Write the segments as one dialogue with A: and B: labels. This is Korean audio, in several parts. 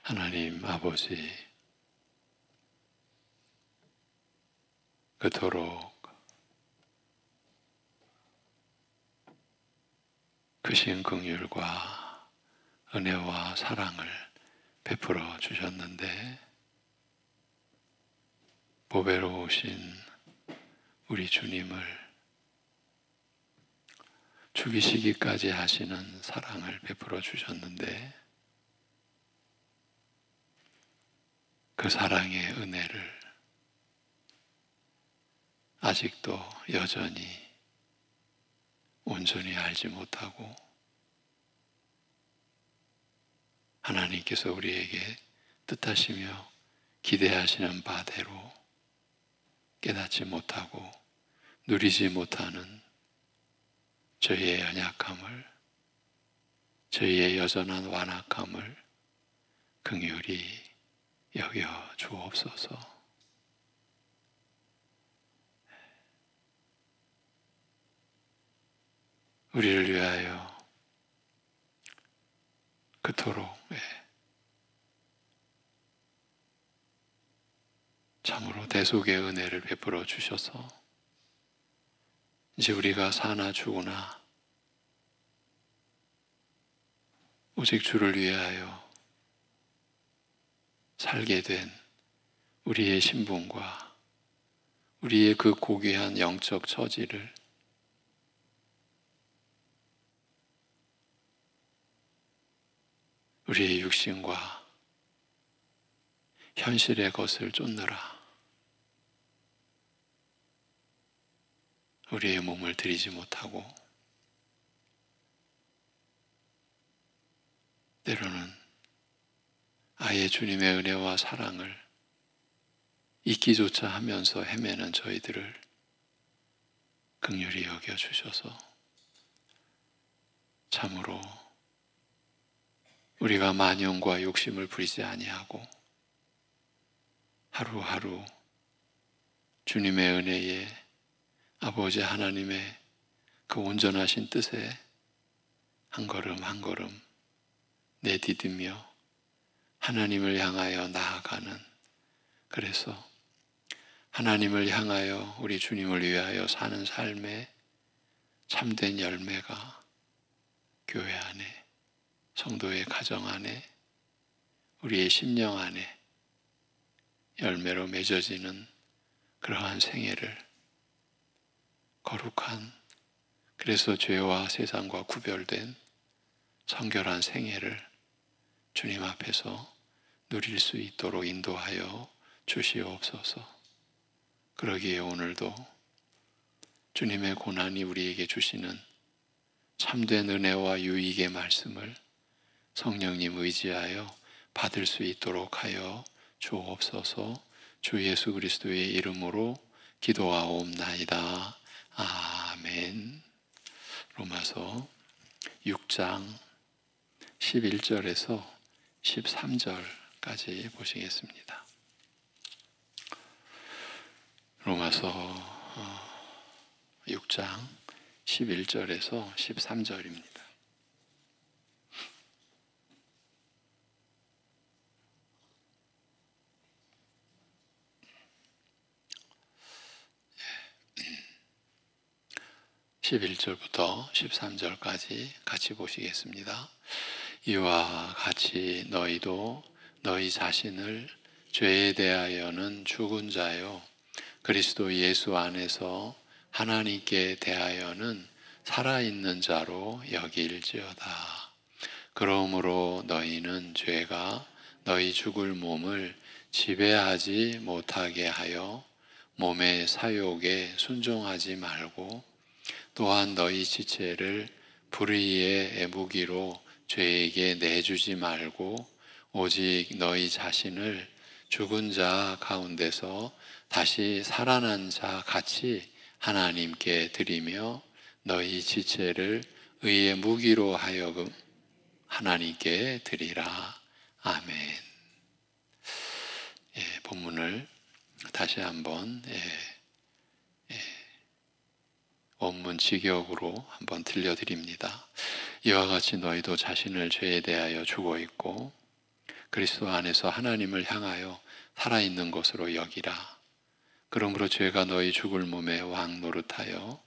A: 하나님 아버지, 그토록 크신 긍휼과 은혜와 사랑을 베풀어 주셨는데, 보배로우신 우리 주님을 죽이시기까지 하시는 사랑을 베풀어 주셨는데, 그 사랑의 은혜를 아직도 여전히 온전히 알지 못하고, 하나님께서 우리에게 뜻하시며 기대하시는 바대로 깨닫지 못하고 누리지 못하는 저희의 연약함을, 저희의 여전한 완악함을 긍휼히 여겨 주옵소서. 우리를 위하여 그토록 참으로 대속의 은혜를 베풀어 주셔서 이제 우리가 사나 죽으나 오직 주를 위하여 살게 된 우리의 신분과 우리의 그 고귀한 영적 처지를 우리의 육신과 현실의 것을 쫓느라 우리의 몸을 들이지 못하고, 때로는 아예 주님의 은혜와 사랑을 잊기조차 하면서 헤매는 저희들을 긍휼히 여겨주셔서 참으로 우리가 만용과 욕심을 부리지 아니하고 하루하루 주님의 은혜에 아버지 하나님의 그 온전하신 뜻에 한 걸음 한 걸음 내디디며 하나님을 향하여 나아가는, 그래서 하나님을 향하여 우리 주님을 위하여 사는 삶의 참된 열매가 교회 안에, 성도의 가정 안에, 우리의 심령 안에 열매로 맺어지는 그러한 생애를, 거룩한, 그래서 죄와 세상과 구별된 성결한 생애를 주님 앞에서 누릴 수 있도록 인도하여 주시옵소서. 그러기에 오늘도 주님의 고난이 우리에게 주시는 참된 은혜와 유익의 말씀을 성령님 의지하여 받을 수 있도록 하여 주옵소서. 주 예수 그리스도의 이름으로 기도하옵나이다. 아멘. 로마서 6장 11절에서 13절까지 보시겠습니다. 로마서 6장 11절에서 13절입니다. (11절부터) (13절까지) 같이 보시겠습니다. 이와 같이 너희도 너희 자신을 죄에 대하여는 죽은 자요 그리스도 예수 안에서 하나님께 대하여는 살아있는 자로 여길지어다. 그러므로 너희는 죄가 너희 죽을 몸을 지배하지 못하게 하여 몸의 사욕에 순종하지 말고, 또한 너희 지체를 불의의 무기로 죄에게 내주지 말고 오직 너희 자신을 죽은 자 가운데서 다시 살아난 자 같이 하나님께 드리며 너희 지체를 의의 무기로 하여금 하나님께 드리라. 아멘. 본문을 다시 한번 원문 직역으로 한번 들려드립니다. 이와 같이 너희도 자신을 죄에 대하여 죽어 있고 그리스도 안에서 하나님을 향하여 살아있는 것으로 여기라. 그러므로 죄가 너희 죽을 몸에 왕 노릇하여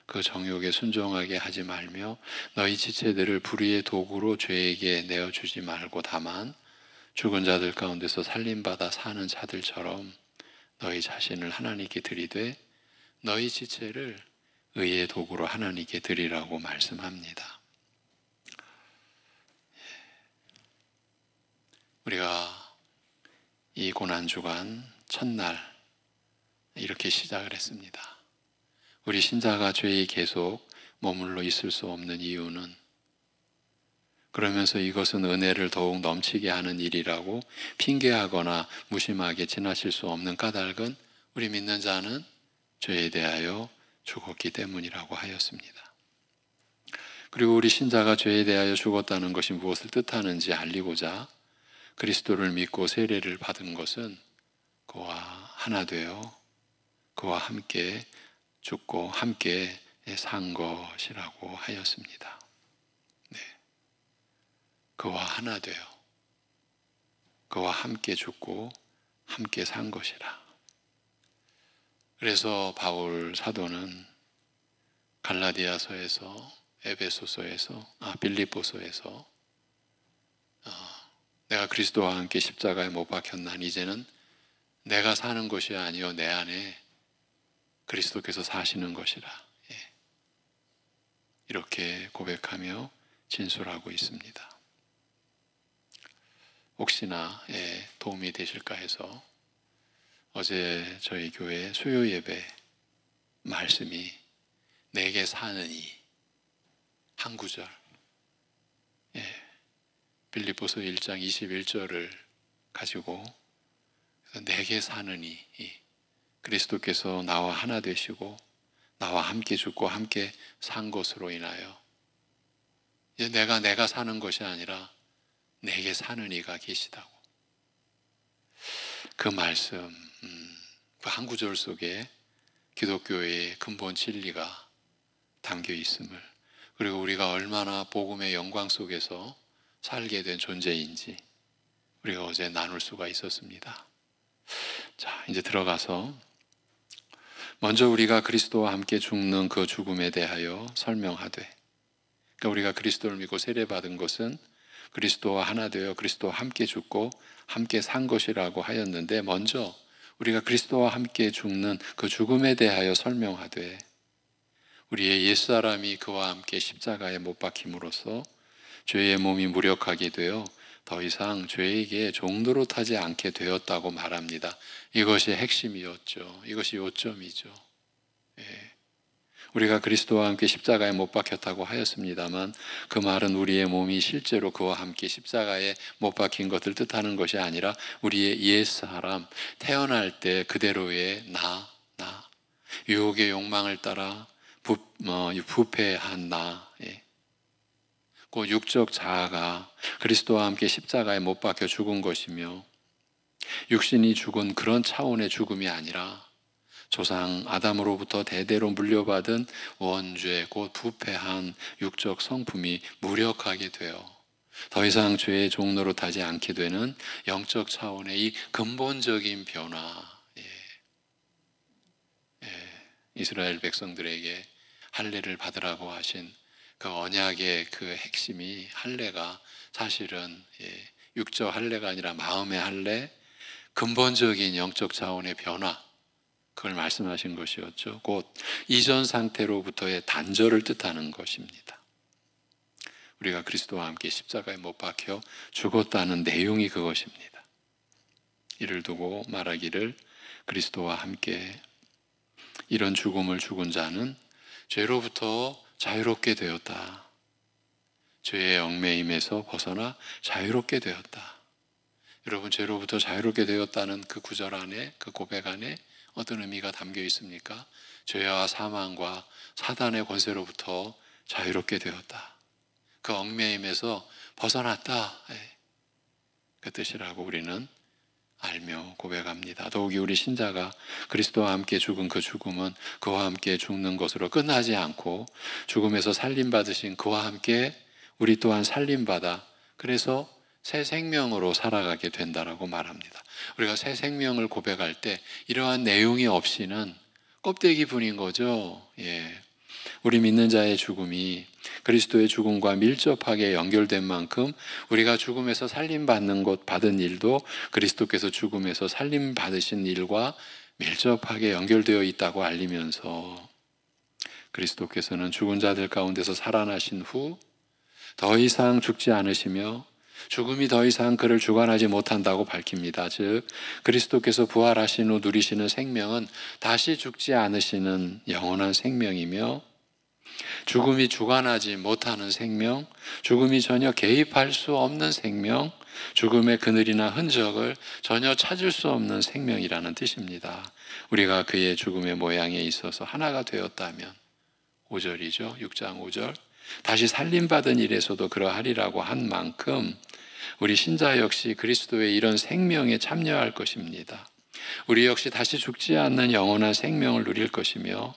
A: 그 정욕에 순종하게 하지 말며 너희 지체들을 불의의 도구로 죄에게 내어주지 말고 다만 죽은 자들 가운데서 살림받아 사는 자들처럼 너희 자신을 하나님께 드리되 너희 지체를 의의 도구로 하나님께 드리라고 말씀합니다. 우리가 이 고난주간 첫날 이렇게 시작을 했습니다. 우리 신자가 죄에 계속 머물러 있을 수 없는 이유는 그러면서 이것은 은혜를 더욱 넘치게 하는 일이라고 핑계하거나 무심하게 지나칠 수 없는 까닭은 우리 믿는 자는 죄에 대하여 죽었기 때문이라고 하였습니다. 그리고 우리 신자가 죄에 대하여 죽었다는 것이 무엇을 뜻하는지 알리고자 그리스도를 믿고 세례를 받은 것은 그와 하나 되어 그와 함께 죽고 함께 산 것이라고 하였습니다. 네. 그와 하나 되어 그와 함께 죽고 함께 산 것이라. 그래서 바울 사도는 갈라디아서에서 에베소서에서 빌립보서에서 내가 그리스도와 함께 십자가에 못 박혔나니 이제는 내가 사는 것이 아니요 내 안에 그리스도께서 사시는 것이라. 이렇게 고백하며 진술하고 있습니다. 혹시나 도움이 되실까 해서 어제 저희 교회 수요 예배 말씀이 내게 사느니 한 구절 빌립보서 1장 21절을 가지고 내게 사느니 그리스도께서 나와 하나 되시고 나와 함께 죽고 함께 산 것으로 인하여 이제 내가 사는 것이 아니라 내게 사는 이가 계시다고. 그 말씀, 그 한 구절 속에 기독교의 근본 진리가 담겨 있음을, 그리고 우리가 얼마나 복음의 영광 속에서 살게 된 존재인지 우리가 어제 나눌 수가 있었습니다. 자, 이제 들어가서 먼저 우리가 그리스도와 함께 죽는 그 죽음에 대하여 설명하되, 그러니까 우리가 그리스도를 믿고 세례받은 것은 그리스도와 하나 되어 그리스도와 함께 죽고 함께 산 것이라고 하였는데, 먼저 우리가 그리스도와 함께 죽는 그 죽음에 대하여 설명하되, 우리의 옛사람이 그와 함께 십자가에 못 박힘으로써 죄의 몸이 무력하게 되어 더 이상 죄에게 종노릇하지 않게 되었다고 말합니다. 이것이 핵심이었죠. 이것이 요점이죠. 우리가 그리스도와 함께 십자가에 못 박혔다고 하였습니다만 그 말은 우리의 몸이 실제로 그와 함께 십자가에 못 박힌 것을 뜻하는 것이 아니라 우리의 옛사람, 태어날 때 그대로의 나, 유혹의 욕망을 따라 부패한 나, 그 육적 자아가 그리스도와 함께 십자가에 못 박혀 죽은 것이며, 육신이 죽은 그런 차원의 죽음이 아니라 조상 아담으로부터 대대로 물려받은 원죄, 곧 부패한 육적 성품이 무력하게 되어 더 이상 죄의 종노릇하지 않게 되는 영적 차원의 이 근본적인 변화, 이스라엘 백성들에게 할례를 받으라고 하신 그 언약의 그 핵심이, 할례가 사실은 육적 할례가 아니라 마음의 할례, 근본적인 영적 차원의 변화, 그걸 말씀하신 것이었죠. 곧 이전 상태로부터의 단절을 뜻하는 것입니다. 우리가 그리스도와 함께 십자가에 못 박혀 죽었다는 내용이 그것입니다. 이를 두고 말하기를 그리스도와 함께 이런 죽음을 죽은 자는 죄로부터 자유롭게 되었다. 죄의 얽매임에서 벗어나 자유롭게 되었다. 여러분, 죄로부터 자유롭게 되었다는 그 구절 안에, 그 고백 안에 어떤 의미가 담겨 있습니까? 죄와 사망과 사단의 권세로부터 자유롭게 되었다. 그 얽매임에서 벗어났다. 그 뜻이라고 우리는 알며 고백합니다. 더욱이 우리 신자가 그리스도와 함께 죽은 그 죽음은 그와 함께 죽는 것으로 끝나지 않고 죽음에서 살림받으신 그와 함께 우리 또한 살림받아, 그래서 새 생명으로 살아가게 된다라고 말합니다. 우리가 새 생명을 고백할 때 이러한 내용이 없이는 껍데기뿐인 거죠. 우리 믿는 자의 죽음이 그리스도의 죽음과 밀접하게 연결된 만큼 우리가 죽음에서 살림받는 것 받은 일도 그리스도께서 죽음에서 살림받으신 일과 밀접하게 연결되어 있다고 알리면서 그리스도께서는 죽은 자들 가운데서 살아나신 후 더 이상 죽지 않으시며 죽음이 더 이상 그를 주관하지 못한다고 밝힙니다. 즉 그리스도께서 부활하신 후 누리시는 생명은 다시 죽지 않으시는 영원한 생명이며 죽음이 주관하지 못하는 생명, 죽음이 전혀 개입할 수 없는 생명, 죽음의 그늘이나 흔적을 전혀 찾을 수 없는 생명이라는 뜻입니다. 우리가 그의 죽음의 모양에 있어서 하나가 되었다면 5절이죠. 6장 5절. 다시 살림받은 일에서도 그러하리라고 한 만큼 우리 신자 역시 그리스도의 이런 생명에 참여할 것입니다. 우리 역시 다시 죽지 않는 영원한 생명을 누릴 것이며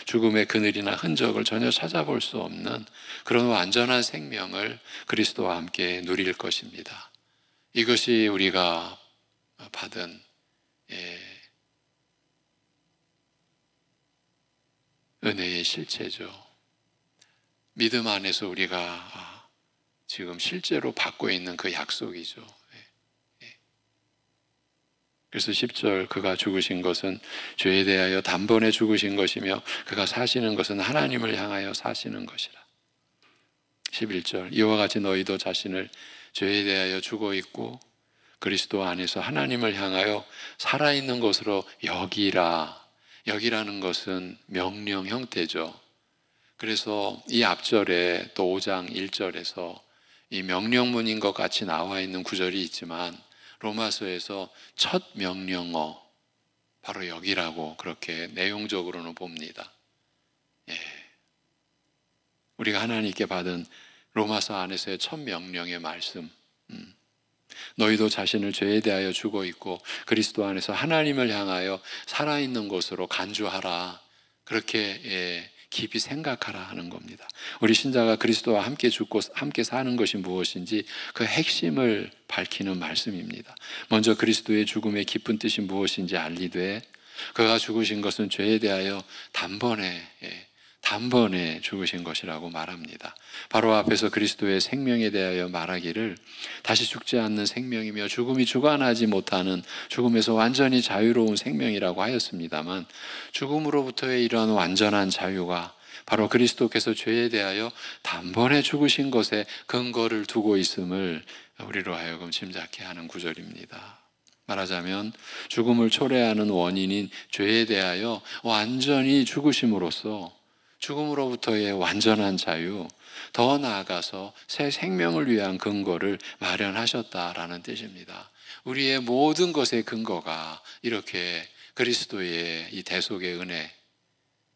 A: 죽음의 그늘이나 흔적을 전혀 찾아볼 수 없는 그런 완전한 생명을 그리스도와 함께 누릴 것입니다. 이것이 우리가 받은 은혜의 실체죠. 믿음 안에서 우리가 지금 실제로 받고 있는 그 약속이죠. 그래서 10절 그가 죽으신 것은 죄에 대하여 단번에 죽으신 것이며 그가 사시는 것은 하나님을 향하여 사시는 것이라. 11절 이와 같이 너희도 자신을 죄에 대하여 죽어 있고 그리스도 안에서 하나님을 향하여 살아있는 것으로 여기라. 여기라는 것은 명령 형태죠. 그래서 이 앞절에 또 5장 1절에서 이 명령문인 것 같이 나와 있는 구절이 있지만 로마서에서 첫 명령어 바로 여기라고 그렇게 내용적으로는 봅니다. 우리가 하나님께 받은 로마서 안에서의 첫 명령의 말씀, 너희도 자신을 죄에 대하여 죽어 있고 그리스도 안에서 하나님을 향하여 살아있는 것으로 간주하라. 그렇게 깊이 생각하라 하는 겁니다. 우리 신자가 그리스도와 함께 죽고 함께 사는 것이 무엇인지 그 핵심을 밝히는 말씀입니다. 먼저 그리스도의 죽음의 깊은 뜻이 무엇인지 알리되 그가 죽으신 것은 죄에 대하여 단번에 죽으신 것이라고 말합니다. 바로 앞에서 그리스도의 생명에 대하여 말하기를 다시 죽지 않는 생명이며 죽음이 주관하지 못하는 죽음에서 완전히 자유로운 생명이라고 하였습니다만 죽음으로부터의 이러한 완전한 자유가 바로 그리스도께서 죄에 대하여 단번에 죽으신 것에 근거를 두고 있음을 우리로 하여금 짐작케 하는 구절입니다. 말하자면 죽음을 초래하는 원인인 죄에 대하여 완전히 죽으심으로써 죽음으로부터의 완전한 자유, 더 나아가서 새 생명을 위한 근거를 마련하셨다라는 뜻입니다. 우리의 모든 것의 근거가 이렇게 그리스도의 이 대속의 은혜,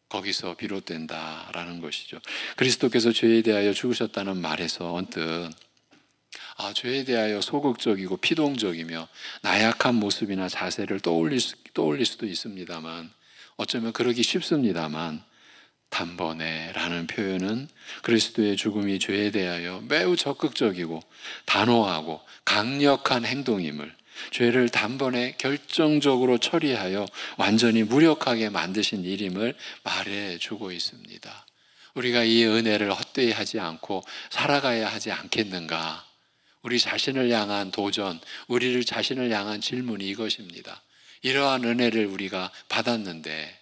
A: 거기서 비롯된다라는 것이죠. 그리스도께서 죄에 대하여 죽으셨다는 말에서 언뜻 죄에 대하여 소극적이고 피동적이며 나약한 모습이나 자세를 떠올릴 수도 있습니다만 어쩌면 그러기 쉽습니다만 단번에 라는 표현은 그리스도의 죽음이 죄에 대하여 매우 적극적이고 단호하고 강력한 행동임을, 죄를 단번에 결정적으로 처리하여 완전히 무력하게 만드신 일임을 말해주고 있습니다. 우리가 이 은혜를 헛되이 하지 않고 살아가야 하지 않겠는가? 우리 자신을 향한 도전, 우리를 자신을 향한 질문이 이것입니다. 이러한 은혜를 우리가 받았는데,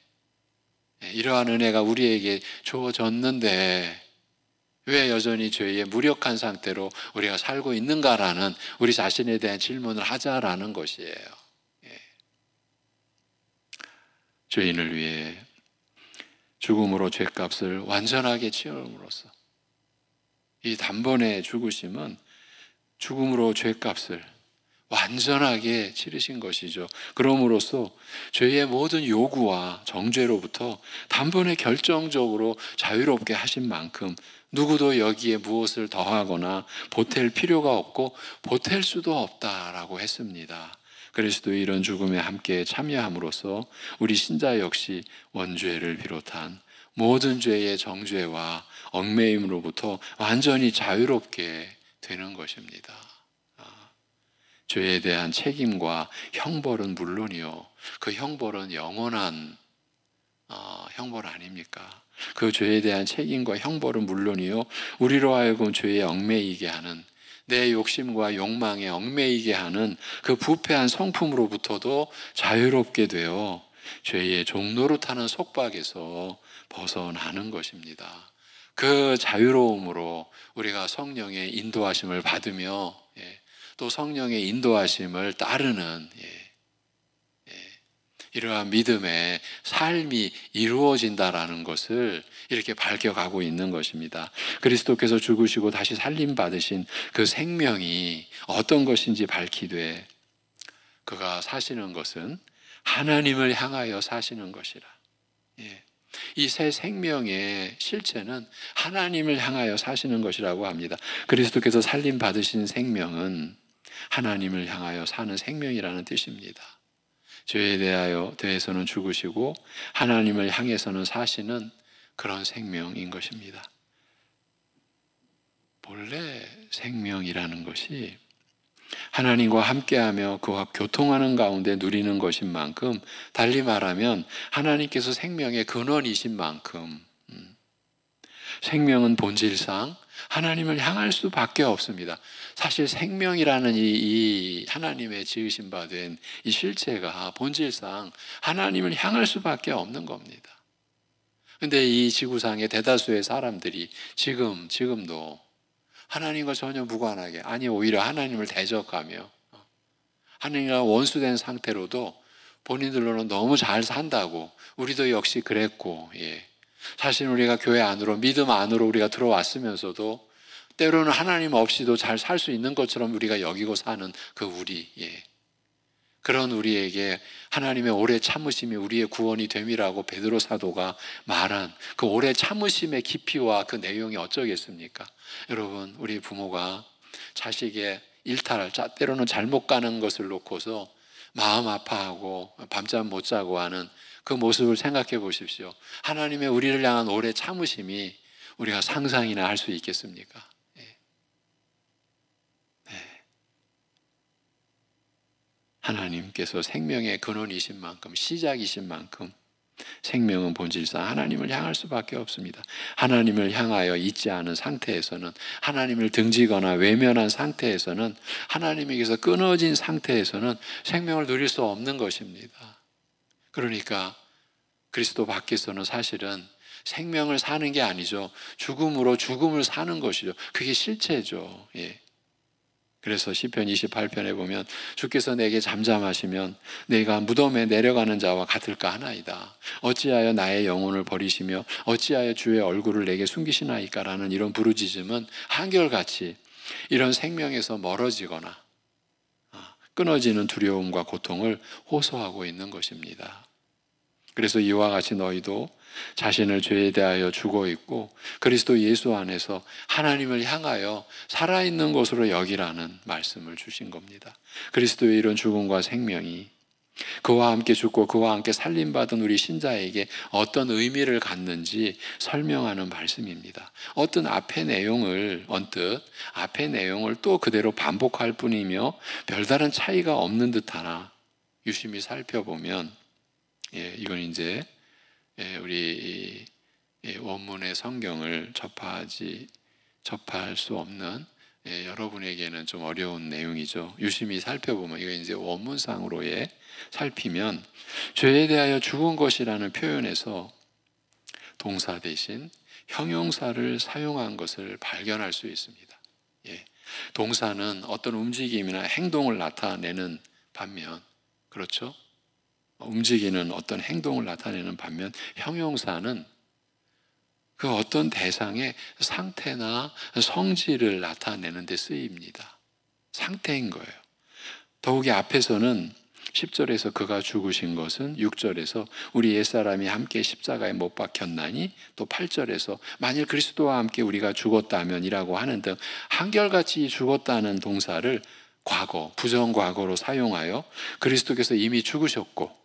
A: 이러한 은혜가 우리에게 주어졌는데 왜 여전히 죄의 무력한 상태로 우리가 살고 있는가라는 우리 자신에 대한 질문을 하자라는 것이에요. 죄인을 위해 죽음으로 죄값을 완전하게 치름으로써 이 단번에 죽으심은 죽음으로 죄값을 완전하게 치르신 것이죠. 그럼으로써 죄의 모든 요구와 정죄로부터 단번에 결정적으로 자유롭게 하신 만큼 누구도 여기에 무엇을 더하거나 보탤 필요가 없고 보탤 수도 없다라고 했습니다. 그리스도의 이런 죽음에 함께 참여함으로써 우리 신자 역시 원죄를 비롯한 모든 죄의 정죄와 얽매임으로부터 완전히 자유롭게 되는 것입니다. 죄에 대한 책임과 형벌은 물론이요, 그 형벌은 영원한 형벌 아닙니까? 그 죄에 대한 책임과 형벌은 물론이요, 우리로 하여금 죄에 얽매이게 하는, 내 욕심과 욕망에 얽매이게 하는 그 부패한 성품으로부터도 자유롭게 되어 죄의 종노릇하는 속박에서 벗어나는 것입니다. 그 자유로움으로 우리가 성령의 인도하심을 받으며 또 성령의 인도하심을 따르는 이러한 믿음의 삶이 이루어진다라는 것을 이렇게 밝혀가고 있는 것입니다. 그리스도께서 죽으시고 다시 살림 받으신 그 생명이 어떤 것인지 밝히되, 그가 사시는 것은 하나님을 향하여 사시는 것이라. 이 새 생명의 실체는 하나님을 향하여 사시는 것이라고 합니다. 그리스도께서 살림 받으신 생명은 하나님을 향하여 사는 생명이라는 뜻입니다. 죄에 대해서는 죽으시고 하나님을 향해서는 사시는 그런 생명인 것입니다. 본래 생명이라는 것이 하나님과 함께하며 그와 교통하는 가운데 누리는 것인 만큼, 달리 말하면 하나님께서 생명의 근원이신 만큼 생명은 본질상 하나님을 향할 수밖에 없습니다. 사실 생명이라는 이 하나님의 지으신 바 된 이 실체가 본질상 하나님을 향할 수밖에 없는 겁니다. 그런데 이 지구상의 대다수의 사람들이 지금도 하나님과 전혀 무관하게, 아니 오히려 하나님을 대적하며 하나님과 원수된 상태로도 본인들로는 너무 잘 산다고, 우리도 역시 그랬고, 사실 우리가 교회 안으로, 믿음 안으로 우리가 들어왔으면서도 때로는 하나님 없이도 잘 살 수 있는 것처럼 우리가 여기고 사는 그 우리, 그런 우리에게 하나님의 오래 참으심이 우리의 구원이 됨이라고 베드로 사도가 말한 그 오래 참으심의 깊이와 그 내용이 어쩌겠습니까? 여러분, 우리 부모가 자식의 일탈, 때로는 잘못 가는 것을 놓고서 마음 아파하고 밤잠 못 자고 하는 그 모습을 생각해 보십시오. 하나님의 우리를 향한 오래 참으심이 우리가 상상이나 할 수 있겠습니까? 하나님께서 생명의 근원이신 만큼, 시작이신 만큼 생명은 본질상 하나님을 향할 수밖에 없습니다. 하나님을 향하여 있지 않은 상태에서는, 하나님을 등지거나 외면한 상태에서는, 하나님에게서 끊어진 상태에서는 생명을 누릴 수 없는 것입니다. 그러니까 그리스도 밖에서는 사실은 생명을 사는 게 아니죠. 죽음으로 죽음을 사는 것이죠. 그게 실체죠. 그래서 시편 28편에 보면 주께서 내게 잠잠하시면 내가 무덤에 내려가는 자와 같을까 하나이다. 어찌하여 나의 영혼을 버리시며 어찌하여 주의 얼굴을 내게 숨기시나이까 라는 이런 부르짖음은 한결같이 이런 생명에서 멀어지거나 끊어지는 두려움과 고통을 호소하고 있는 것입니다. 그래서 이와 같이 너희도 자신을 죄에 대하여 죽어 있고 그리스도 예수 안에서 하나님을 향하여 살아있는 것으로 여기라는 말씀을 주신 겁니다. 그리스도의 이런 죽음과 생명이 그와 함께 죽고 그와 함께 살림받은 우리 신자에게 어떤 의미를 갖는지 설명하는 말씀입니다. 언뜻 앞의 내용을 또 그대로 반복할 뿐이며 별다른 차이가 없는 듯하나 유심히 살펴보면 이건 이제 우리 원문의 성경을 접할 수 없는 여러분에게는 좀 어려운 내용이죠. 유심히 살펴보면, 이거 이제 원문상으로의 살피면 죄에 대하여 죽은 것이라는 표현에서 동사 대신 형용사를 사용한 것을 발견할 수 있습니다. 동사는 어떤 움직임이나 행동을 나타내는 반면, 그렇죠? 움직이는 어떤 행동을 나타내는 반면 형용사는 그 어떤 대상의 상태나 성질을 나타내는 데 쓰입니다. 상태인 거예요. 더욱이 앞에서는 10절에서 그가 죽으신 것은, 6절에서 우리 옛사람이 함께 십자가에 못 박혔나니, 또 8절에서 만일 그리스도와 함께 우리가 죽었다면 이라고 하는 등 한결같이 죽었다는 동사를 과거, 부정과거로 사용하여 그리스도께서 이미 죽으셨고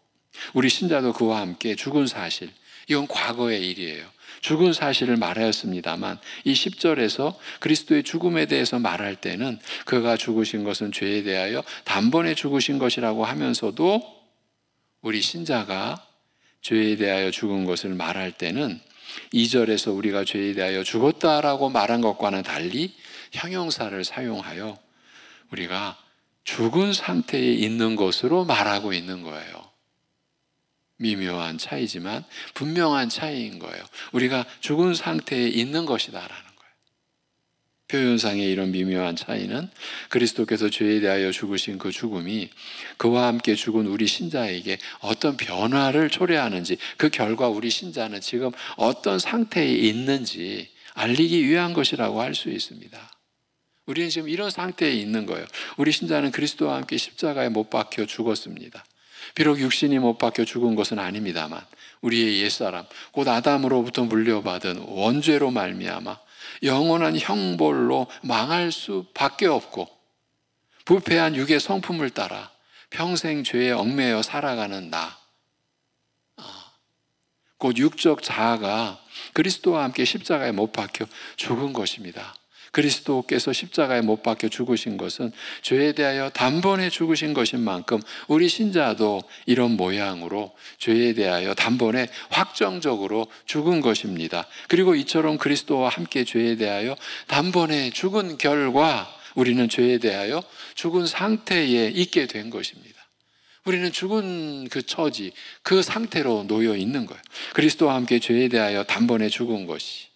A: 우리 신자도 그와 함께 죽은 사실, 이건 과거의 일이에요. 죽은 사실을 말하였습니다만 이 10절에서 그리스도의 죽음에 대해서 말할 때는 그가 죽으신 것은 죄에 대하여 단번에 죽으신 것이라고 하면서도 우리 신자가 죄에 대하여 죽은 것을 말할 때는 2절에서 우리가 죄에 대하여 죽었다라고 말한 것과는 달리 형용사를 사용하여 우리가 죽은 상태에 있는 것으로 말하고 있는 거예요. 미묘한 차이지만 분명한 차이인 거예요. 우리가 죽은 상태에 있는 것이다라는 거예요. 표현상의 이런 미묘한 차이는 그리스도께서 죄에 대하여 죽으신 그 죽음이 그와 함께 죽은 우리 신자에게 어떤 변화를 초래하는지, 그 결과 우리 신자는 지금 어떤 상태에 있는지 알리기 위한 것이라고 할 수 있습니다. 우리는 지금 이런 상태에 있는 거예요. 우리 신자는 그리스도와 함께 십자가에 못 박혀 죽었습니다. 비록 육신이 못 박혀 죽은 것은 아닙니다만 우리의 옛사람, 곧 아담으로부터 물려받은 원죄로 말미암아 영원한 형벌로 망할 수밖에 없고 부패한 육의 성품을 따라 평생 죄에 얽매여 살아가는 나, 곧 육적 자아가 그리스도와 함께 십자가에 못 박혀 죽은 것입니다. 그리스도께서 십자가에 못 박혀 죽으신 것은 죄에 대하여 단번에 죽으신 것인 만큼 우리 신자도 이런 모양으로 죄에 대하여 단번에 확정적으로 죽은 것입니다. 그리고 이처럼 그리스도와 함께 죄에 대하여 단번에 죽은 결과 우리는 죄에 대하여 죽은 상태에 있게 된 것입니다. 우리는 죽은 그 처지, 그 상태로 놓여 있는 거예요. 그리스도와 함께 죄에 대하여 단번에 죽은 것이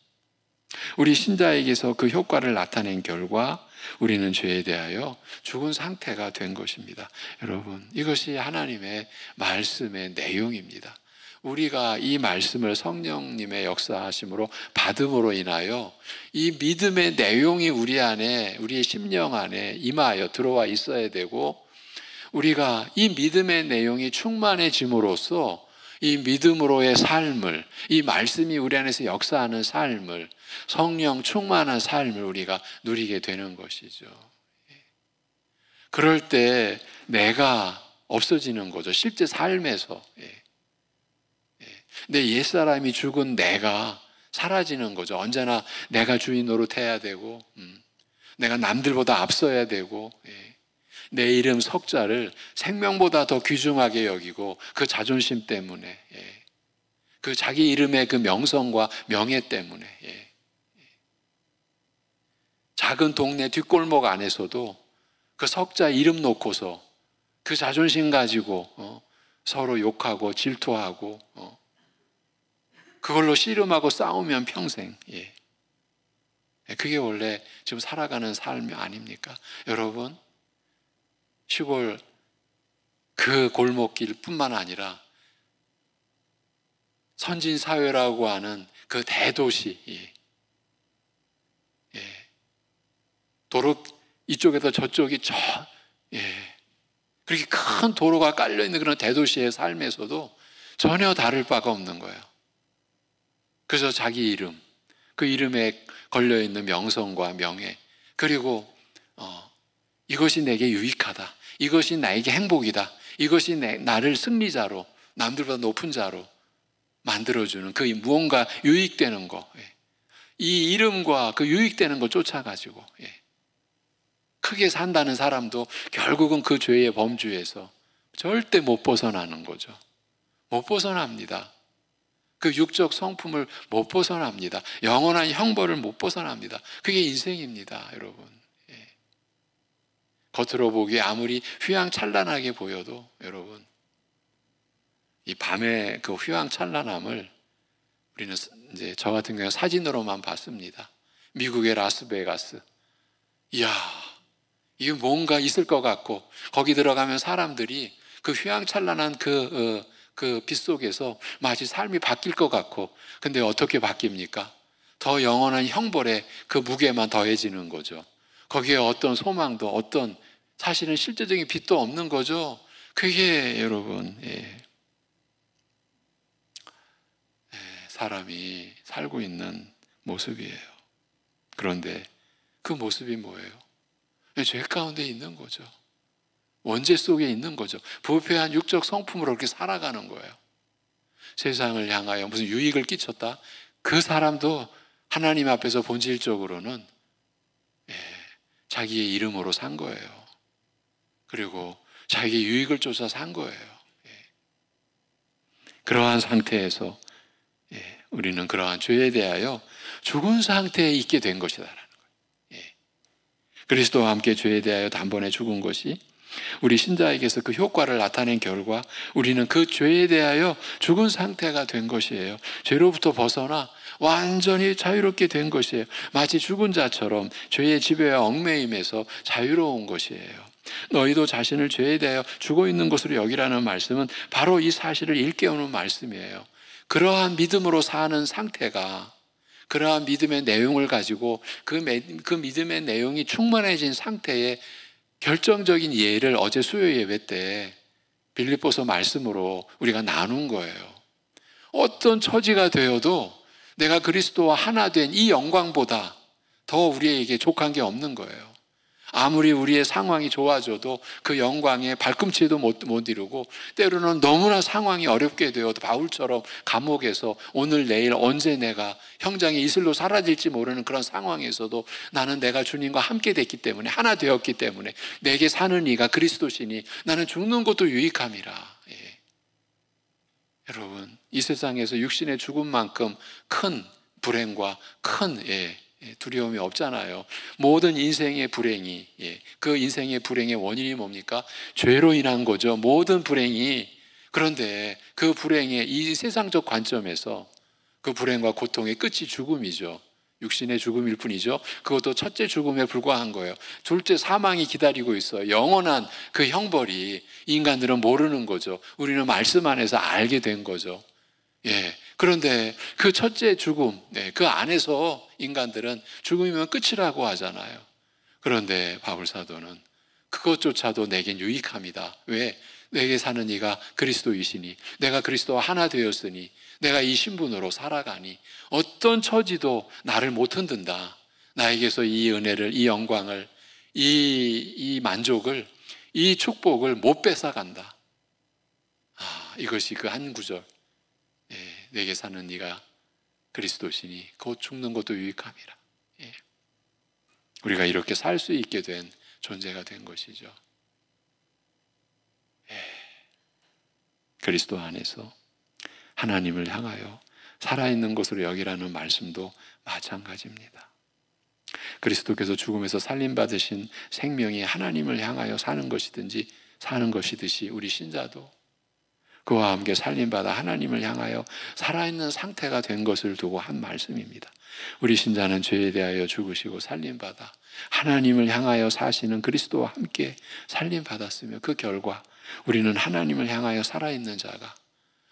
A: 우리 신자에게서 그 효과를 나타낸 결과 우리는 죄에 대하여 죽은 상태가 된 것입니다. 여러분, 이것이 하나님의 말씀의 내용입니다. 우리가 이 말씀을 성령님의 역사하심으로 받음으로 인하여 이 믿음의 내용이 우리 안에, 우리의 심령 안에 임하여 들어와 있어야 되고, 우리가 이 믿음의 내용이 충만해짐으로써 이 믿음으로의 삶을, 이 말씀이 우리 안에서 역사하는 삶을, 성령 충만한 삶을 우리가 누리게 되는 것이죠. 그럴 때 내가 없어지는 거죠. 실제 삶에서. 내 옛사람이 죽은 내가 사라지는 거죠. 언제나 내가 주인 노릇해야 되고, 내가 남들보다 앞서야 되고, 내 이름 석자를 생명보다 더 귀중하게 여기고 그 자존심 때문에, 그 자기 이름의 그 명성과 명예 때문에, 작은 동네 뒷골목 안에서도 그 석자 이름 놓고서 그 자존심 가지고 서로 욕하고 질투하고 그걸로 씨름하고 싸우면 평생, 그게 원래 지금 살아가는 삶이 아닙니까? 여러분, 시골 그 골목길 뿐만 아니라 선진사회라고 하는 그 대도시, 도로 이쪽에서 저쪽이 그렇게 큰 도로가 깔려있는 그런 대도시의 삶에서도 전혀 다를 바가 없는 거예요. 그래서 자기 이름, 그 이름에 걸려있는 명성과 명예, 그리고 이것이 내게 유익하다, 이것이 나에게 행복이다, 이것이 나를 승리자로, 남들보다 높은 자로 만들어주는 그 무언가 유익되는 거, 이 이름과 그 유익되는 걸 쫓아가지고 크게 산다는 사람도 결국은 그 죄의 범주에서 절대 못 벗어나는 거죠. 못 벗어납니다. 그 육적 성품을 못 벗어납니다. 영원한 형벌을 못 벗어납니다. 그게 인생입니다, 여러분. 겉으로 보기에 아무리 휘황찬란하게 보여도 여러분, 이 밤의 그 휘황찬란함을 우리는 이제 저 같은 경우는 사진으로만 봤습니다. 미국의 라스베가스. 이야, 이게 뭔가 있을 것 같고 거기 들어가면 사람들이 그 휘황찬란한 그 빛 속에서 마치 삶이 바뀔 것 같고, 근데 어떻게 바뀝니까? 더 영원한 형벌의 그 무게만 더해지는 거죠. 거기에 어떤 소망도, 어떤 사실은 실제적인 빛도 없는 거죠. 그게 여러분, 사람이 살고 있는 모습이에요. 그런데 그 모습이 뭐예요? 죄 가운데 있는 거죠. 원죄 속에 있는 거죠. 부패한 육적 성품으로 그렇게 살아가는 거예요. 세상을 향하여 무슨 유익을 끼쳤다, 그 사람도 하나님 앞에서 본질적으로는 자기의 이름으로 산 거예요. 그리고 자기의 유익을 쫓아 산 거예요. 그러한 상태에서 우리는 그러한 죄에 대하여 죽은 상태에 있게 된 것이다라는 거예요. 그리스도와 함께 죄에 대하여 단번에 죽은 것이 우리 신자에게서 그 효과를 나타낸 결과 우리는 그 죄에 대하여 죽은 상태가 된 것이에요. 죄로부터 벗어나 완전히 자유롭게 된 것이에요. 마치 죽은 자처럼 죄의 지배와 얽매임에서 자유로운 것이에요. 너희도 자신을 죄에 대하여 죽어 있는 것으로 여기라는 말씀은 바로 이 사실을 일깨우는 말씀이에요. 그러한 믿음으로 사는 상태가, 그러한 믿음의 내용을 가지고 그 믿음의 내용이 충만해진 상태에 결정적인 예를 어제 수요 예배 때 빌립보서 말씀으로 우리가 나눈 거예요. 어떤 처지가 되어도 내가 그리스도와 하나 된 이 영광보다 더 우리에게 족한 게 없는 거예요. 아무리 우리의 상황이 좋아져도 그 영광에 발꿈치도 못 이루고, 때로는 너무나 상황이 어렵게 되어도 바울처럼 감옥에서 오늘 내일 언제 내가 형장의 이슬로 사라질지 모르는 그런 상황에서도 나는 내가 주님과 함께 됐기 때문에, 하나 되었기 때문에 내게 사는 이가 그리스도시니 나는 죽는 것도 유익함이라. 여러분, 이 세상에서 육신의 죽음만큼 큰 불행과 큰 두려움이 없잖아요. 모든 인생의 불행이, 그 인생의 불행의 원인이 뭡니까? 죄로 인한 거죠. 모든 불행이. 그런데 그 불행의 이 세상적 관점에서 그 불행과 고통의 끝이 죽음이죠. 육신의 죽음일 뿐이죠. 그것도 첫째 죽음에 불과한 거예요. 둘째 사망이 기다리고 있어요. 영원한 그 형벌이 인간들은 모르는 거죠. 우리는 말씀 안에서 알게 된 거죠. 그런데 그 첫째 죽음, 그 안에서 인간들은 죽음이면 끝이라고 하잖아요. 그런데 바울 사도는 그것조차도 내겐 유익합니다. 왜? 내게 사는 이가 그리스도이시니, 내가 그리스도와 하나 되었으니, 내가 이 신분으로 살아가니 어떤 처지도 나를 못 흔든다. 나에게서 이 은혜를, 이 영광을, 이 만족을, 이 축복을 못 뺏어간다. 이것이 그 한 구절. 내게 사는 네가 그리스도시니 곧 죽는 것도 유익함이라. 우리가 이렇게 살 수 있게 된 존재가 된 것이죠. 그리스도 안에서 하나님을 향하여 살아있는 것으로 여기라는 말씀도 마찬가지입니다. 그리스도께서 죽음에서 살림받으신 생명이 하나님을 향하여 사는 것이듯이 우리 신자도 그와 함께 살림받아 하나님을 향하여 살아있는 상태가 된 것을 두고 한 말씀입니다. 우리 신자는 죄에 대하여 죽으시고 살림받아 하나님을 향하여 사시는 그리스도와 함께 살림받았으며, 그 결과 우리는 하나님을 향하여 살아있는 자가,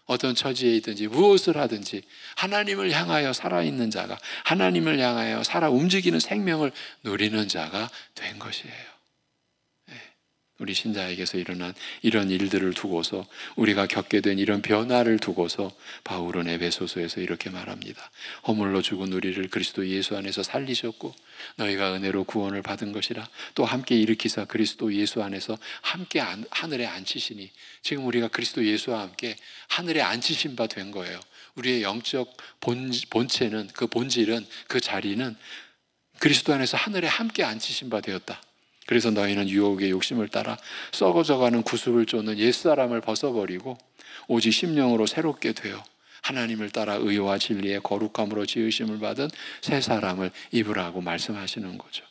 A: 어떤 처지에 있든지 무엇을 하든지 하나님을 향하여 살아있는 자가, 하나님을 향하여 살아 움직이는 생명을 누리는 자가 된 것이에요. 우리 신자에게서 일어난 이런 일들을 두고서, 우리가 겪게 된 이런 변화를 두고서 바울은 에베소서에서 이렇게 말합니다. 허물로 죽은 우리를 그리스도 예수 안에서 살리셨고 너희가 은혜로 구원을 받은 것이라 또 함께 일으키사 그리스도 예수 안에서 함께 하늘에 앉히시니, 지금 우리가 그리스도 예수와 함께 하늘에 앉히신 바 된 거예요. 우리의 영적 본체는, 그 본질은, 그 자리는 그리스도 안에서 하늘에 함께 앉히신 바 되었다. 그래서 너희는 유혹의 욕심을 따라 썩어져가는 구습을 쫓는 옛사람을 벗어버리고 오직 심령으로 새롭게 되어 하나님을 따라 의와 진리의 거룩함으로 지으심을 받은 새 사람을 입으라고 말씀하시는 거죠.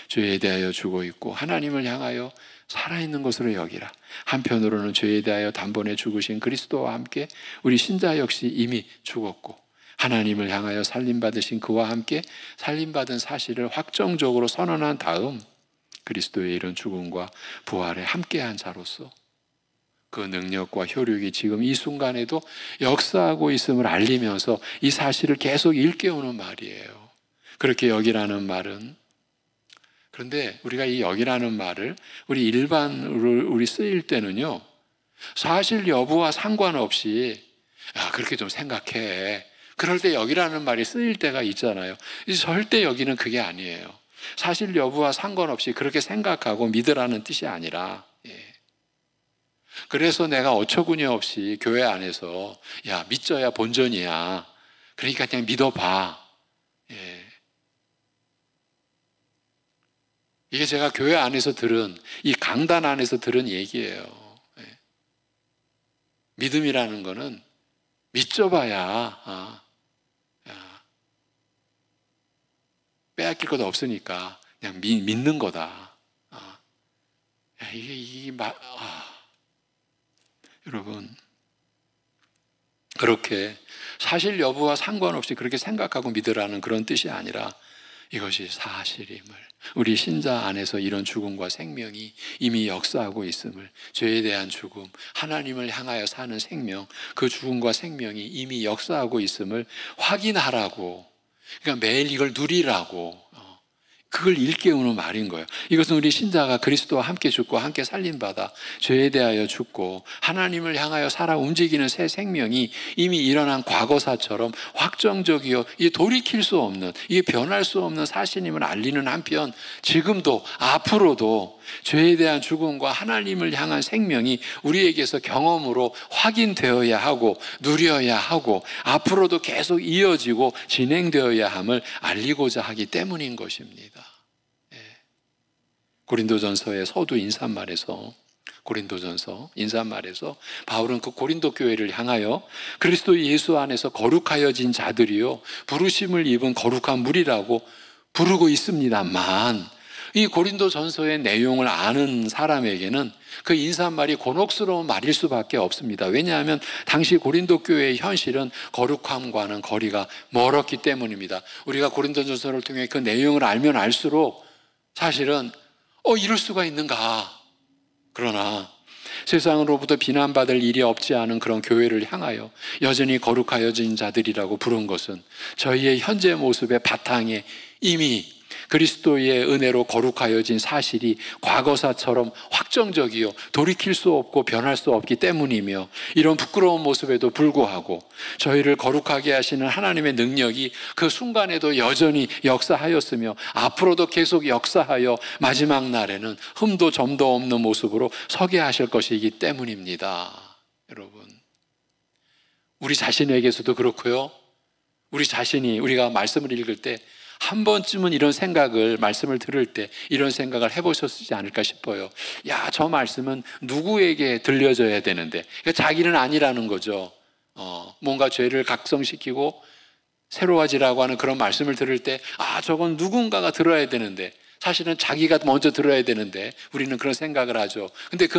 A: 죄에 대하여 죽어 있고 하나님을 향하여 살아있는 것으로 여기라. 한편으로는 죄에 대하여 단번에 죽으신 그리스도와 함께 우리 신자 역시 이미 죽었고 하나님을 향하여 살림받으신 그와 함께 살림받은 사실을 확정적으로 선언한 다음 그리스도의 이런 죽음과 부활에 함께한 자로서 그 능력과 효력이 지금 이 순간에도 역사하고 있음을 알리면서 이 사실을 계속 일깨우는 말이에요. 그렇게 여기라는 말은, 그런데 우리가 이 여기라는 말을 우리 일반으로 우리 쓰일 때는요, 사실 여부와 상관없이 그렇게 좀 생각해, 그럴 때 여기라는 말이 쓰일 때가 있잖아요. 절대 여기는 그게 아니에요. 사실 여부와 상관없이 그렇게 생각하고 믿으라는 뜻이 아니라, 그래서 내가 어처구니 없이 교회 안에서 야, 믿져야 본전이야. 그러니까 그냥 믿어봐. 예. 이게 제가 교회 안에서 들은, 이 강단 안에서 들은 얘기예요. 예. 믿음이라는 거는 믿져봐야 빼앗길 것도 없으니까 그냥 믿는 거다. 여러분, 그렇게 사실 여부와 상관없이 그렇게 생각하고 믿으라는 그런 뜻이 아니라 이것이 사실임을, 우리 신자 안에서 이런 죽음과 생명이 이미 역사하고 있음을, 죄에 대한 죽음, 하나님을 향하여 사는 생명, 그 죽음과 생명이 이미 역사하고 있음을 확인하라고, 그러니까 매일 이걸 누리라고, 그걸 일깨우는 말인 거예요. 이것은 우리 신자가 그리스도와 함께 죽고 함께 살림받아 죄에 대하여 죽고 하나님을 향하여 살아 움직이는 새 생명이 이미 일어난 과거사처럼 확정적이요, 이게 돌이킬 수 없는, 이게 변할 수 없는 사실임을 알리는 한편, 지금도 앞으로도 죄에 대한 죽음과 하나님을 향한 생명이 우리에게서 경험으로 확인되어야 하고 누려야 하고 앞으로도 계속 이어지고 진행되어야 함을 알리고자 하기 때문인 것입니다. 고린도전서의 서두 인사말에서, 고린도전서 인사말에서 바울은 그 고린도 교회를 향하여 그리스도 예수 안에서 거룩하여진 자들이요 부르심을 입은 거룩한 무리라고 부르고 있습니다만, 이 고린도전서의 내용을 아는 사람에게는 그 인사말이 곤혹스러운 말일 수밖에 없습니다. 왜냐하면 당시 고린도 교회의 현실은 거룩함과는 거리가 멀었기 때문입니다. 우리가 고린도전서를 통해 그 내용을 알면 알수록 사실은 이럴 수가 있는가. 그러나 세상으로부터 비난받을 일이 없지 않은 그런 교회를 향하여 여전히 거룩하여진 자들이라고 부른 것은 저희의 현재 모습의 바탕에 이미 그리스도의 은혜로 거룩하여진 사실이 과거사처럼 확정적이요 돌이킬 수 없고 변할 수 없기 때문이며, 이런 부끄러운 모습에도 불구하고 저희를 거룩하게 하시는 하나님의 능력이 그 순간에도 여전히 역사하였으며 앞으로도 계속 역사하여 마지막 날에는 흠도 점도 없는 모습으로 서게 하실 것이기 때문입니다. 여러분, 우리 자신에게서도 그렇고요, 우리 자신이 우리가 말씀을 읽을 때 한 번쯤은 이런 생각을, 말씀을 들을 때 이런 생각을 해보셨지 않을까 싶어요. 야, 저 말씀은 누구에게 들려져야 되는데, 그러니까 자기는 아니라는 거죠. 뭔가 죄를 각성시키고 새로워지라고 하는 그런 말씀을 들을 때, 저건 누군가가 들어야 되는데, 사실은 자기가 먼저 들어야 되는데 우리는 그런 생각을 하죠. 근데 그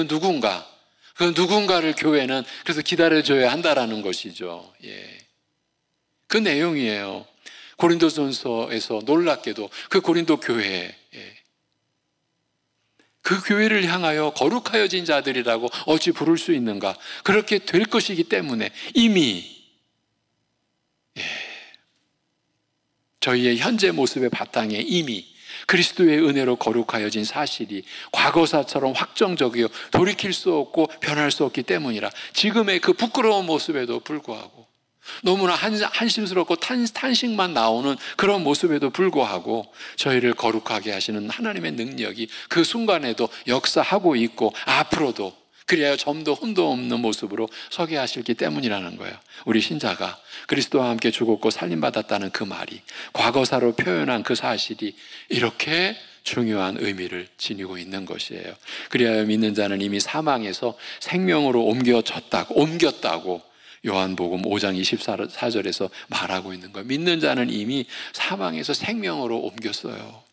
A: 누군가를 교회는 그래서 기다려줘야 한다라는 것이죠. 예. 그 내용이에요. 고린도전서에서 놀랍게도 그 고린도 교회, 그 교회를 향하여 거룩하여진 자들이라고 어찌 부를 수 있는가? 그렇게 될 것이기 때문에 이미 저희의 현재 모습의 바탕에 이미 그리스도의 은혜로 거룩하여진 사실이 과거사처럼 확정적이요 돌이킬 수 없고 변할 수 없기 때문이라, 지금의 그 부끄러운 모습에도 불구하고 너무나 한심스럽고 탄식만 나오는 그런 모습에도 불구하고 저희를 거룩하게 하시는 하나님의 능력이 그 순간에도 역사하고 있고 앞으로도 그리하여 점도 흠도 없는 모습으로 서게 하시기 때문이라는 거예요. 우리 신자가 그리스도와 함께 죽었고 살림받았다는 그 말이, 과거사로 표현한 그 사실이 이렇게 중요한 의미를 지니고 있는 것이에요. 그리하여 믿는 자는 이미 사망에서 생명으로 옮겼다고 요한복음 5장 24절에서 말하고 있는 거예요. 믿는 자는 이미 사망에서 생명으로 옮겼어요.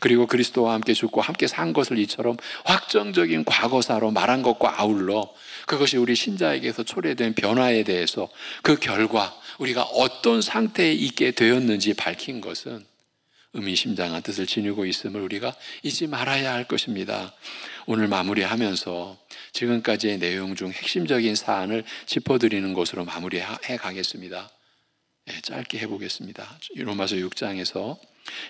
A: 그리고 그리스도와 함께 죽고 함께 산 것을 이처럼 확정적인 과거사로 말한 것과 아울러 그것이 우리 신자에게서 초래된 변화에 대해서 그 결과 우리가 어떤 상태에 있게 되었는지 밝힌 것은 의미심장한 뜻을 지니고 있음을 우리가 잊지 말아야 할 것입니다. 오늘 마무리하면서 지금까지의 내용 중 핵심적인 사안을 짚어드리는 것으로 마무리해 가겠습니다. 짧게 해보겠습니다. 로마서 6장에서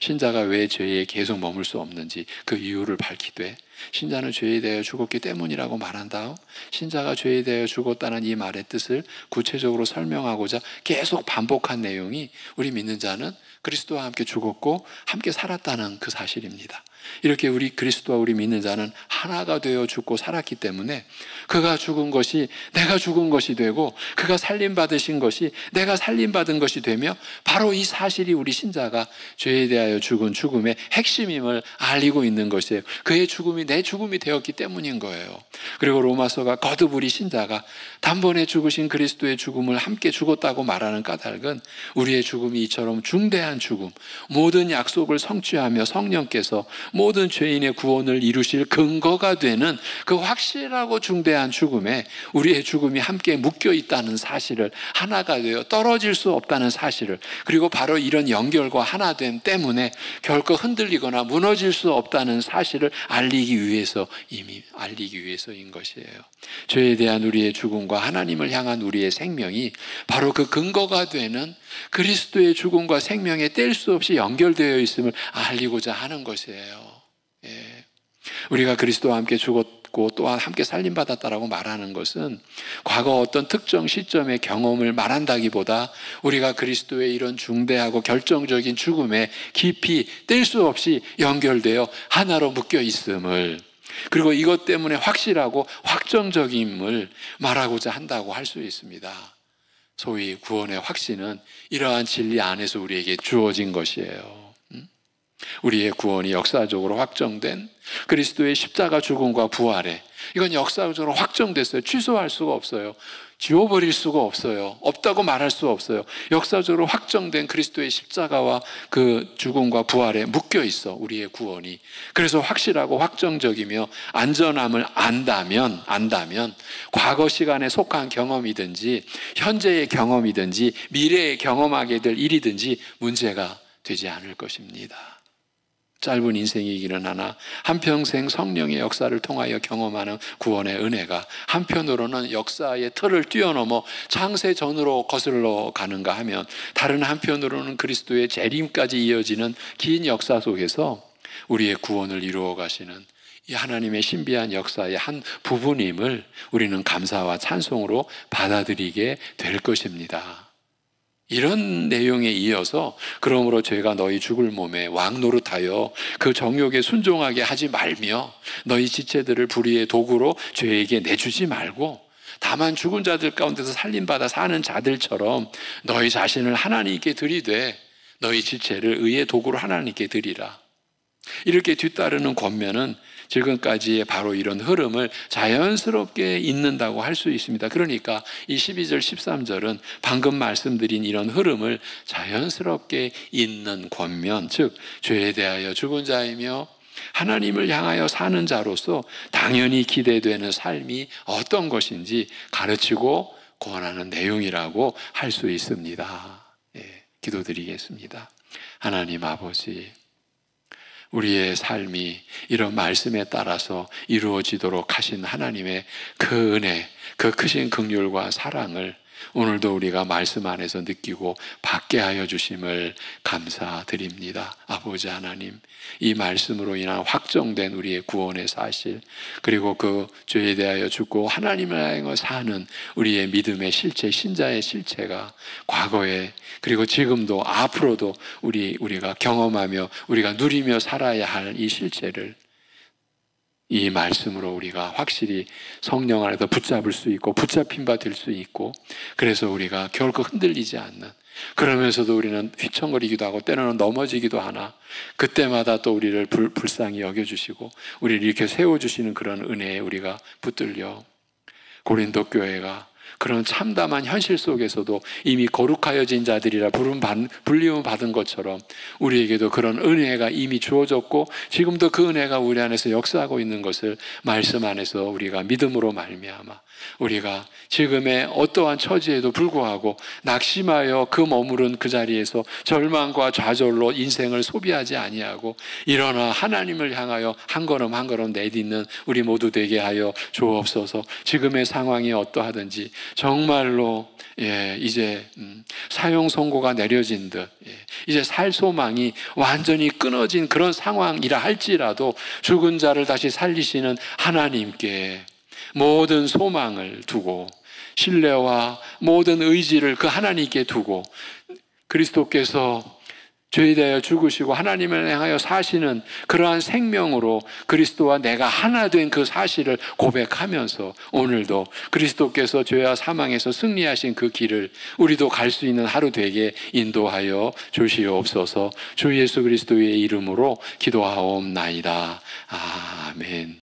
A: 신자가 왜 죄에 계속 머물 수 없는지 그 이유를 밝히되, 신자는 죄에 대하여 죽었기 때문이라고 말한 다음 신자가 죄에 대하여 죽었다는 이 말의 뜻을 구체적으로 설명하고자 계속 반복한 내용이 우리 믿는 자는 그리스도와 함께 죽었고 함께 살았다는 그 사실입니다. 이렇게 우리 그리스도와 우리 믿는 자는 하나가 되어 죽고 살았기 때문에 그가 죽은 것이 내가 죽은 것이 되고 그가 살림받으신 것이 내가 살림받은 것이 되며 바로 이 사실이 우리 신자가 죄에 대하여 죽은 죽음의 핵심임을 알리고 있는 것이에요. 그의 죽음이 내 죽음이 되었기 때문인 거예요. 그리고 로마서가 거듭 우리 신자가 단번에 죽으신 그리스도의 죽음을 함께 죽었다고 말하는 까닭은 우리의 죽음이 이처럼 중대한 죽음, 모든 약속을 성취하며 성령께서 모든 죄인의 구원을 이루실 근거가 되는 그 확실하고 중대한 죽음에 우리의 죽음이 함께 묶여 있다는 사실을, 하나가 되어 떨어질 수 없다는 사실을, 그리고 바로 이런 연결과 하나됨 때문에 결코 흔들리거나 무너질 수 없다는 사실을 알리기 위해서인 것이에요. 죄에 대한 우리의 죽음과 하나님을 향한 우리의 생명이 바로 그 근거가 되는 그리스도의 죽음과 생명에 뗄 수 없이 연결되어 있음을 알리고자 하는 것이에요. 우리가 그리스도와 함께 죽었고 또한 함께 살림받았다라고 말하는 것은 과거 어떤 특정 시점의 경험을 말한다기보다 우리가 그리스도의 이런 중대하고 결정적인 죽음에 깊이 뗄 수 없이 연결되어 하나로 묶여 있음을, 그리고 이것 때문에 확실하고 확정적임을 말하고자 한다고 할 수 있습니다. 소위 구원의 확신은 이러한 진리 안에서 우리에게 주어진 것이에요. 우리의 구원이 역사적으로 확정된 그리스도의 십자가 죽음과 부활에, 이건 역사적으로 확정됐어요. 취소할 수가 없어요. 지워버릴 수가 없어요. 없다고 말할 수 없어요. 역사적으로 확정된 그리스도의 십자가와 그 죽음과 부활에 묶여 있어, 우리의 구원이. 그래서 확실하고 확정적이며 안전함을 안다면 과거 시간에 속한 경험이든지 현재의 경험이든지 미래에 경험하게 될 일이든지 문제가 되지 않을 것입니다. 짧은 인생이기는 하나 한평생 성령의 역사를 통하여 경험하는 구원의 은혜가 한편으로는 역사의 틀을 뛰어넘어 창세 전으로 거슬러 가는가 하면 다른 한편으로는 그리스도의 재림까지 이어지는 긴 역사 속에서 우리의 구원을 이루어 가시는 이 하나님의 신비한 역사의 한 부분임을 우리는 감사와 찬송으로 받아들이게 될 것입니다. 이런 내용에 이어서 그러므로 죄가 너희 죽을 몸에 왕노릇하여 그 정욕에 순종하게 하지 말며 너희 지체들을 불의의 도구로 죄에게 내주지 말고 다만 죽은 자들 가운데서 살림받아 사는 자들처럼 너희 자신을 하나님께 드리되 너희 지체를 의의 도구로 하나님께 드리라. 이렇게 뒤따르는 권면은 지금까지의 바로 이런 흐름을 자연스럽게 잇는다고 할 수 있습니다. 그러니까 이 12절 13절은 방금 말씀드린 이런 흐름을 자연스럽게 잇는 권면, 즉 죄에 대하여 죽은 자이며 하나님을 향하여 사는 자로서 당연히 기대되는 삶이 어떤 것인지 가르치고 권하는 내용이라고 할 수 있습니다. 기도드리겠습니다. 하나님 아버지, 우리의 삶이 이런 말씀에 따라서 이루어지도록 하신 하나님의 그 은혜, 그 크신 긍휼과 사랑을 오늘도 우리가 말씀 안에서 느끼고 받게 하여 주심을 감사드립니다. 아버지 하나님, 이 말씀으로 인한 확정된 우리의 구원의 사실, 그리고 그 죄에 대하여 죽고 하나님을 향해 사는 우리의 믿음의 실체, 신자의 실체가 과거에 그리고 지금도 앞으로도 우리가 경험하며 우리가 누리며 살아야 할 이 실체를 이 말씀으로 우리가 확실히 성령 안에서 붙잡을 수 있고 붙잡힌 바 될 수 있고, 그래서 우리가 결코 흔들리지 않는, 그러면서도 우리는 휘청거리기도 하고 때로는 넘어지기도 하나 그때마다 또 우리를 불쌍히 여겨주시고 우리를 이렇게 세워주시는 그런 은혜에 우리가 붙들려 고린도 교회가 그런 참담한 현실 속에서도 이미 거룩하여진 자들이라 불리움 받은 것처럼 우리에게도 그런 은혜가 이미 주어졌고 지금도 그 은혜가 우리 안에서 역사하고 있는 것을 말씀 안에서 우리가 믿음으로 말미암아 우리가 지금의 어떠한 처지에도 불구하고 낙심하여 그 머무른 그 자리에서 절망과 좌절로 인생을 소비하지 아니하고 일어나 하나님을 향하여 한 걸음 한 걸음 내딛는 우리 모두 되게 하여 주옵소서. 지금의 상황이 어떠하든지 정말로 이제 사형 선고가 내려진 듯 이제 살 소망이 완전히 끊어진 그런 상황이라 할지라도 죽은 자를 다시 살리시는 하나님께 모든 소망을 두고 신뢰와 모든 의지를 그 하나님께 두고 그리스도께서 죄에 대하여 죽으시고 하나님을 향하여 사시는 그러한 생명으로 그리스도와 내가 하나 된 그 사실을 고백하면서 오늘도 그리스도께서 죄와 사망에서 승리하신 그 길을 우리도 갈 수 있는 하루 되게 인도하여 주시옵소서. 주 예수 그리스도의 이름으로 기도하옵나이다. 아멘.